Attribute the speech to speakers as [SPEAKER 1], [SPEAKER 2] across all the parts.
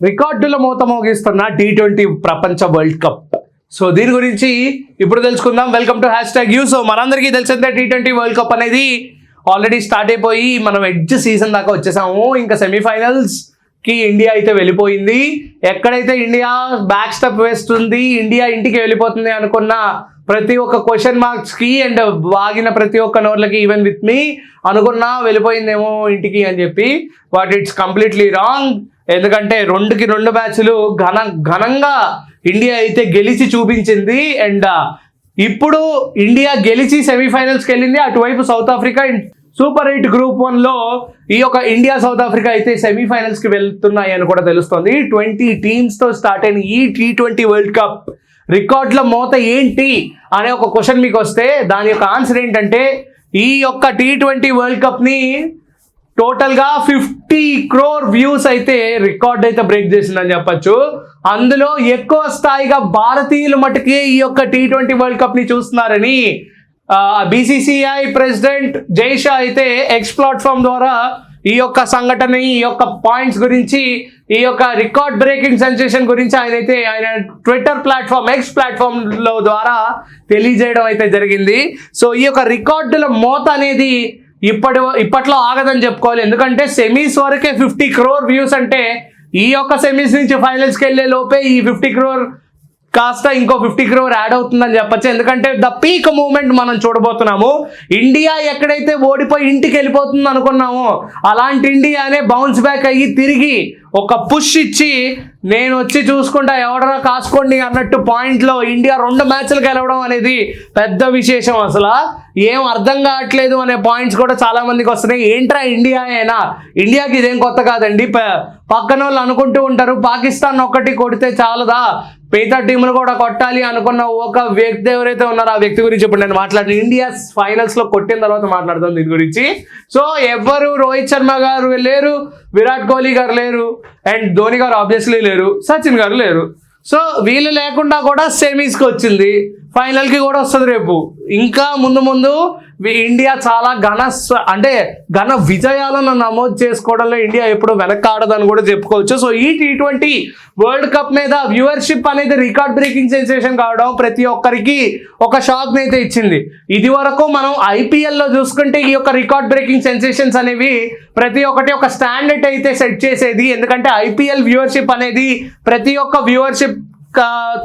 [SPEAKER 1] రికార్డుల మూత మోగిస్తున్న T20 ప్రపంచ వరల్డ్ కప్. సో దీని గురించి ఇప్పుడు తెలుసుకుందాం. Welcome to #U. సో మనందరికీ తెలిసిందే T20 వరల్డ్ కప్ అనేది ఆల్రెడీ స్టార్ట్ అయిపోయి మనం ఎడ్జ్ సీజన్ దాకా వచ్చేసాము. ఇంకా సెమీఫైనల్స్ కి ఇండియా అయితే వెళ్ళిపోయింది. ఎక్కడైతే ఇండియా బ్యాక్ స్టెప్ వేస్తుంది, ఇండియా ఇంటికి వెళ్ళిపోతుంది అనుకున్న ప్రతి ఒక్క క్వశ్చన్ మార్క్స్ కి అండ్ వాగిన ప్రతి ఒక్క నోట్లకి ఈవెన్ విత్ మీ అనుకున్నా వెళ్ళిపోయిందేమో ఇంటికి అని చెప్పి, బట్ ఇట్స్ కంప్లీట్లీ రాంగ్. ఎందుకంటే 2 మ్యాచ్లు ఘనంగా ఇండియా అయితే గెలిచి చూపించింది. అండ్ ఇప్పుడు ఇండియా గెలిచి సెమీఫైనల్స్కి వెళ్ళింది. అటువైపు సౌత్ ఆఫ్రికా సూపర్ 8 గ్రూప్ 1లో ఈ యొక్క ఇండియా సౌత్ ఆఫ్రికా అయితే సెమీఫైనల్స్కి వెళ్తున్నాయి అని కూడా తెలుస్తుంది. 20 టీమ్స్తో స్టార్ట్ అయిన ఈ T20 వరల్డ్ కప్ రికార్డుల మోత ఏంటి అనే ఒక క్వశ్చన్ మీకు వస్తే దాని యొక్క ఆన్సర్ ఏంటంటే, ఈ యొక్క T20 వరల్డ్ కప్ని టోటల్గా 50 crore వ్యూస్ అయితే రికార్డ్ అయితే బ్రేక్ చేసిందని చెప్పచ్చు. అందులో ఎక్కువ స్థాయిగా భారతీయులు మటుకే ఈ యొక్క T20 వరల్డ్ కప్ని చూస్తున్నారని BCCI ప్రెసిడెంట్ జై షా అయితే ఎక్స్ ప్లాట్ఫామ్ ద్వారా ఈ యొక్క సంఘటన, ఈ యొక్క పాయింట్స్ గురించి, ఈ యొక్క రికార్డ్ బ్రేకింగ్ సెన్సేషన్ గురించి ఆయన ట్విట్టర్ ప్లాట్ఫామ్ ఎక్స్ ప్లాట్ఫామ్లో ద్వారా తెలియజేయడం అయితే జరిగింది. సో ఈ యొక్క రికార్డుల మోత అనేది ఇప్పట్లో ఆగదని చెప్పుకోవాలి. ఎందుకంటే సెమీస్ వరకే 50 crore వ్యూస్ అంటే ఈ యొక్క సెమీస్ నుంచి ఫైనల్స్కి వెళ్ళే లోపే ఈ 50 crore కాస్త ఇంకో 50 crore యాడ్ అవుతుందని చెప్పచ్చు. ఎందుకంటే ద పీక్ మూమెంట్ మనం చూడబోతున్నాము. ఇండియా ఎక్కడైతే ఓడిపోయి ఇంటికి వెళ్ళిపోతుంది అనుకున్నామో అలాంటి ఇండియానే బౌన్స్ బ్యాక్ అయ్యి తిరిగి ఒక పుష్ ఇచ్చి నేను వచ్చి చూసుకుంటా ఎవడరా కాసుకోండి అన్నట్టు పాయింట్లో ఇండియా 2 మ్యాచ్లు గెలవడం అనేది పెద్ద విశేషం. అసలు ఏం అర్థం కావట్లేదు అనే పాయింట్స్ కూడా చాలా మందికి వస్తున్నాయి. ఏంట్రా ఇండియా అయినా, ఇండియాకి ఇదేం కొత్త కాదండి. పక్కన వాళ్ళు అనుకుంటూ ఉంటారు పాకిస్తాన్ ఒక్కటి కొడితే చాలదా, మిగతా టీములు కూడా కొట్టాలి అనుకున్న ఒక వ్యక్తి ఎవరైతే ఉన్నారో ఆ వ్యక్తి గురించి ఇప్పుడు నేను మాట్లాడిన ఇండియా ఫైనల్స్లో కొట్టిన తర్వాత మాట్లాడుతాను దీని గురించి. సో ఎవరు రోహిత్ శర్మ గారు లేరు, విరాట్ కోహ్లీ గారు లేరు, అండ్ ధోని గారు ఆబ్వియస్లీ లేరు, సచిన్ గారు లేరు. సో వీళ్ళు లేకుండా కూడా సెమీస్కి వచ్చింది, ఫైనల్కి కూడా వస్తుంది రేపు. ఇంకా ముందు ఇండియా చాలా ఘన విజయాలను నమోదు చేసుకోవడంలో ఇండియా ఎప్పుడు వెనకాడదని కూడా చెప్పుకోవచ్చు. సో ఈ T20 వరల్డ్ కప్ మీద వ్యూవర్షిప్ అనేది రికార్డ్ బ్రేకింగ్ సెన్సేషన్ కావడం ప్రతి ఒక్కరికి ఒక షాక్ అయితే ఇచ్చింది. ఇది వరకు మనం IPLలో చూసుకుంటే ఈ యొక్క రికార్డ్ బ్రేకింగ్ సెన్సేషన్స్ అనేవి ప్రతి ఒక్కటి ఒక స్టాండర్డ్ అయితే సెట్ చేసేది. ఎందుకంటే IPL వ్యూవర్షిప్ అనేది ప్రతి ఒక్క వ్యూవర్షిప్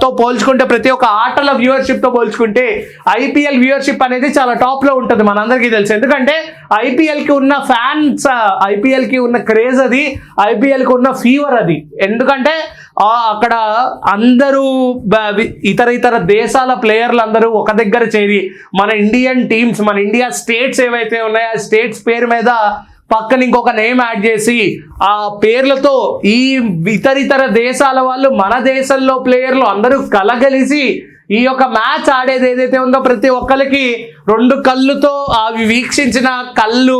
[SPEAKER 1] తో పోల్చుకుంటే, ప్రతి ఒక్క ఆటల వ్యూవర్షిప్ తో పోల్చుకుంటే IPL వ్యూవర్షిప్ అనేది చాలా టాప్ లో ఉంటుంది, మనందరికీ తెలుసు. ఎందుకంటే IPL కి ఉన్న ఫ్యాన్స్, IPL కి ఉన్న క్రేజ్ అది, IPL కి ఉన్న ఫీవర్ అది. ఎందుకంటే అక్కడ అందరూ ఇతర దేశాల ప్లేయర్లు అందరూ ఒక దగ్గర చేరి మన ఇండియన్ టీమ్స్, మన ఇండియా స్టేట్స్ ఏవైతే ఉన్నాయో ఆ స్టేట్స్ పేరు మీద పక్కన ఇంకొక నేమ్ యాడ్ చేసి ఆ పేర్లతో ఈ ఇతర దేశాల వాళ్ళు, మన దేశంలో ప్లేయర్లు అందరూ కలగలిసి ఈ యొక్క మ్యాచ్ ఆడేది ఏదైతే ఉందో ప్రతి ఒక్కరికి 2 కళ్ళుతో అవి వీక్షించిన కళ్ళు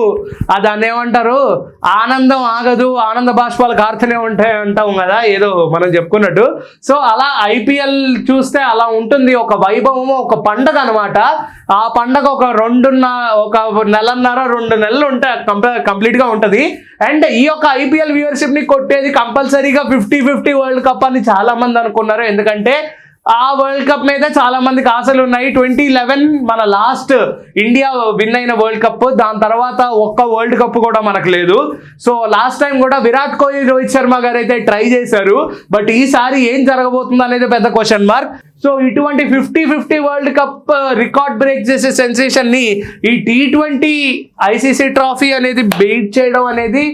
[SPEAKER 1] దాన్ని ఏమంటారు, ఆనందం ఆగదు, ఆనంద బాష్పాలు కారుతూనే ఉంటాయి అంటాం కదా, ఏదో మనం చెప్పుకున్నట్టు. సో అలా IPL చూస్తే అలా ఉంటుంది, ఒక వైభవము, ఒక పండగ అనమాట. ఆ పండగ ఒక 1.5 నెలన్నర 2 నెలలు ఉంటాయి, కంప్లీట్గా ఉంటుంది. అండ్ ఈ యొక్క IPL వ్యూవర్షిప్ని కొట్టేది కంపల్సరీగా 50-50 వరల్డ్ కప్ అని చాలా మంది అనుకున్నారు. ఎందుకంటే ఆ వరల్డ్ కప్ మీద చాలా మందికి ఆశలు ఉన్నాయి. 2011 మన లాస్ట్ ఇండియా విన్ అయిన వరల్డ్ కప్, దాని తర్వాత ఒక్క వరల్డ్ కప్ కూడా మనకు లేదు. సో లాస్ట్ టైం కూడా విరాట్ కోహ్లీ, రోహిత్ శర్మ గారు అయితే ట్రై చేశారు, బట్ ఈసారి ఏం జరగబోతుంది అనేది పెద్ద క్వశ్చన్ మార్క్. సో ఇటువంటి 50-50 వరల్డ్ కప్ రికార్డ్ బ్రేక్ చేసే సెన్సేషన్ ని ఈ T20 ICC ట్రోఫీ అనేది బీట్ చేయడం అనేది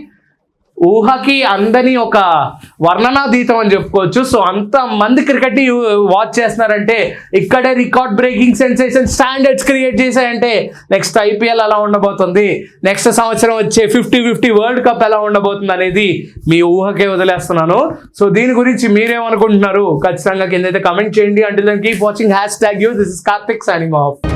[SPEAKER 1] ఊహకి అందని ఒక వర్ణనాతీతం అని చెప్పుకోవచ్చు. సో అంత మంది క్రికెట్ని వాచ్ చేస్తున్నారంటే ఇక్కడే record breaking sensation standards create చేశాయంటే నెక్స్ట్ IPL ఎలా ఉండబోతుంది, నెక్స్ట్ సంవత్సరం వచ్చే 50-50 వరల్డ్ కప్ ఎలా ఉండబోతుంది అనేది మీ ఊహకే వదిలేస్తున్నాను. సో దీని గురించి మీరేమనుకుంటున్నారు ఖచ్చితంగా కిందైతే కమెంట్ చేయండి. Until then keep watching #U. This is Karthik signing of.